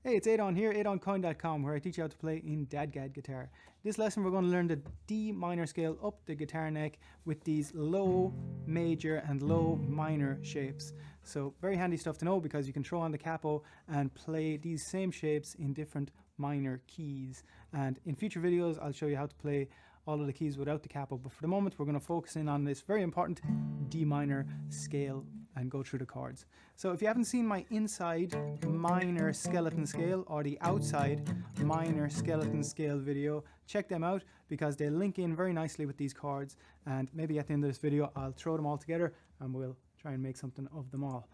Hey, it's Aodán here, AodánCoin.com, where I teach you how to play in DADGAD guitar. This lesson we're going to learn the D minor scale up the guitar neck with these low major and low minor shapes. So very handy stuff to know because you can throw on the capo and play these same shapes in different minor keys. And in future videos I'll show you how to play all of the keys without the capo, but for the moment we're going to focus in on this very important D minor scale and go through the chords. So if you haven't seen my inside minor skeleton scale or the outside minor skeleton scale video, check them out because they link in very nicely with these chords, and maybe at the end of this video I'll throw them all together and we'll try and make something of them all.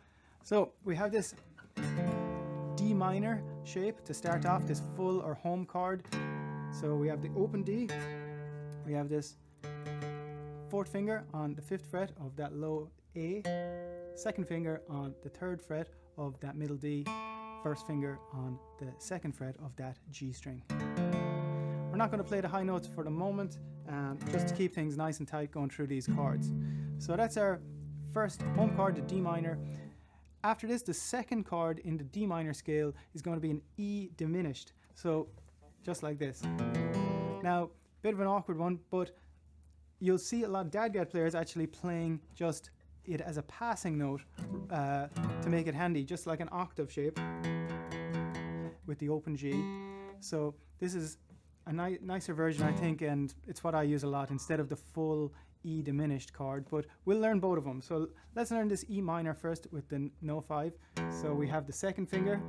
So we have this D minor shape to start off, this full or home chord. So we have the open D, we have this fourth finger on the 5th fret of that low A, second finger on the 3rd fret of that middle D, first finger on the 2nd fret of that G string. We're not going to play the high notes for the moment, just to keep things nice and tight going through these chords. So that's our first home chord, the D minor. After this, the second chord in the D minor scale is going to be an E diminished, so just like this. Now, bit of an awkward one, but you'll see a lot of DADGAD players actually playing just it as a passing note to make it handy, just like an octave shape with the open G. So this is a nicer version, I think, and it's what I use a lot instead of the full E diminished chord, but we'll learn both of them. So let's learn this E minor first with the No 5. So we have the second finger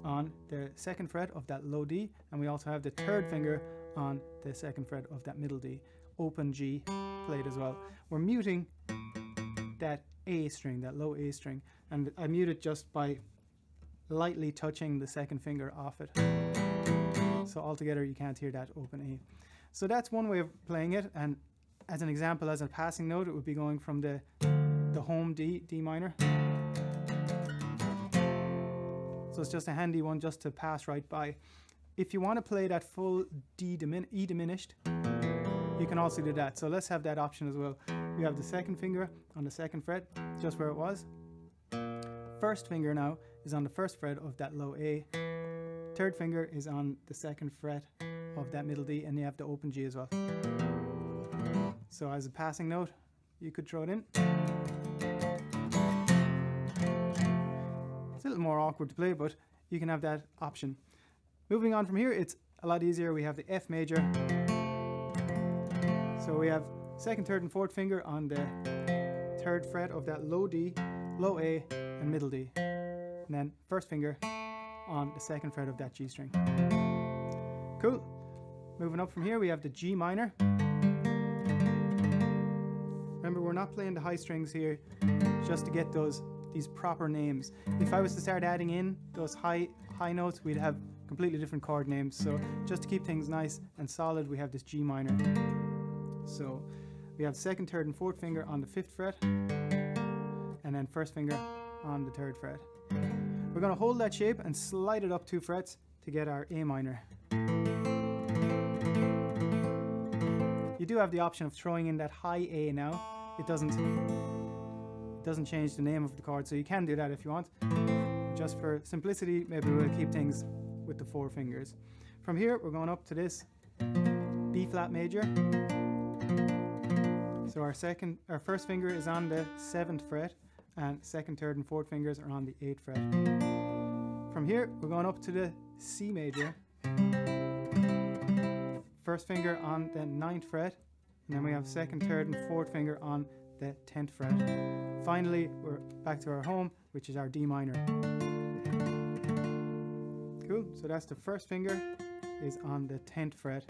on the 2nd fret of that low D, and we also have the 3rd finger on the 2nd fret of that middle D, open G played as well. We're muting that A string, that low A string, and I mute it just by lightly touching the 2nd finger off it. So altogether you can't hear that open A. So that's one way of playing it, and as an example, as a passing note, it would be going from the home D minor. So it's just a handy one just to pass right by. If you want to play that full E diminished, you can also do that. So let's have that option as well. We have the 2nd finger on the 2nd fret, just where it was. First finger now is on the 1st fret of that low A. 3rd finger is on the 2nd fret of that middle D, and you have the open G as well. So as a passing note, you could throw it in. It's a little more awkward to play, but you can have that option. Moving on from here, it's a lot easier. We have the F major. So we have 2nd, 3rd, and 4th finger on the 3rd fret of that low D, low A, and middle D. And then 1st finger on the 2nd fret of that G string. Cool. Moving up from here, we have the G minor. Remember, we're not playing the high strings here just to get these proper names. If I was to start adding in those high notes, we'd have completely different chord names. So just to keep things nice and solid, we have this G minor. So we have 2nd, 3rd, and 4th finger on the 5th fret, and then 1st finger on the 3rd fret. We're going to hold that shape and slide it up 2 frets to get our A minor. You do have the option of throwing in that high A now. It doesn't change the name of the chord, so you can do that if you want. Just for simplicity, maybe we'll keep things with the 4 fingers. From here, we're going up to this B flat major. So our 1st finger is on the 7th fret, and 2nd, 3rd, and 4th fingers are on the 8th fret. From here, we're going up to the C major. 1st finger on the 9th fret, and then we have 2nd, 3rd, and 4th finger on the 10th fret. Finally, we're back to our home, which is our D minor. Cool, so that's the 1st finger is on the 10th fret,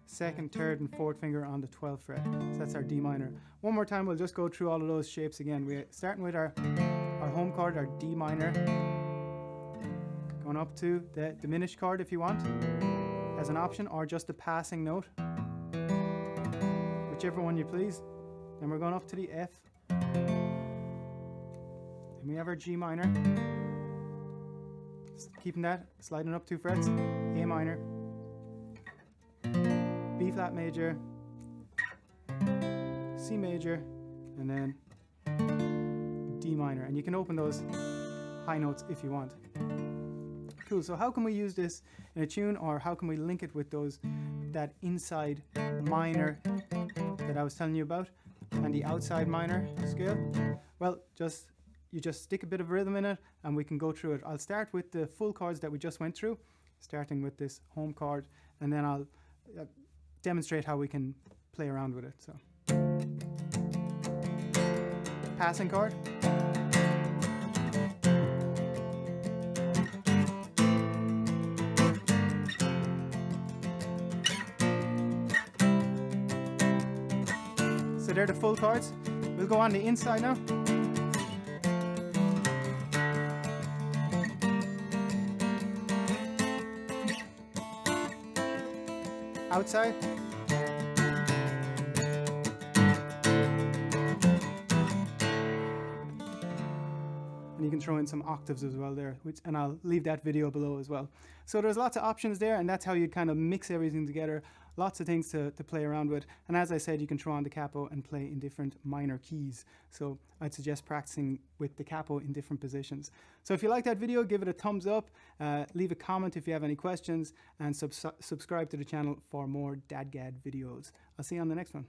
2nd, 3rd, and 4th finger on the 12th fret. So that's our D minor. One more time, we'll just go through all of those shapes again. We're starting with our home chord, our D minor, going up to the diminished chord if you want, as an option, or just a passing note, whichever one you please. Then we're going up to the F, and we have our G minor, keeping that, sliding up 2 frets, A minor, B flat major, C major, and then D minor. And you can open those high notes if you want. Cool, so how can we use this in a tune, or how can we link it with that inside minor that I was telling you about and the outside minor scale? Well, you just stick a bit of rhythm in it and we can go through it. I'll start with the full chords that we just went through, starting with this home chord, and then I'll demonstrate how we can play around with it. So, passing chord, so they're the full chords. We'll go on the inside now. Outside. And you can throw in some octaves as well there, and I'll leave that video below as well. So there's lots of options there, and that's how you kind of mix everything together. Lots of things to play around with. And as I said, you can throw on the capo and play in different minor keys. So I'd suggest practicing with the capo in different positions. So if you like that video, give it a thumbs up, leave a comment if you have any questions, and subscribe to the channel for more DADGAD videos. I'll see you on the next one.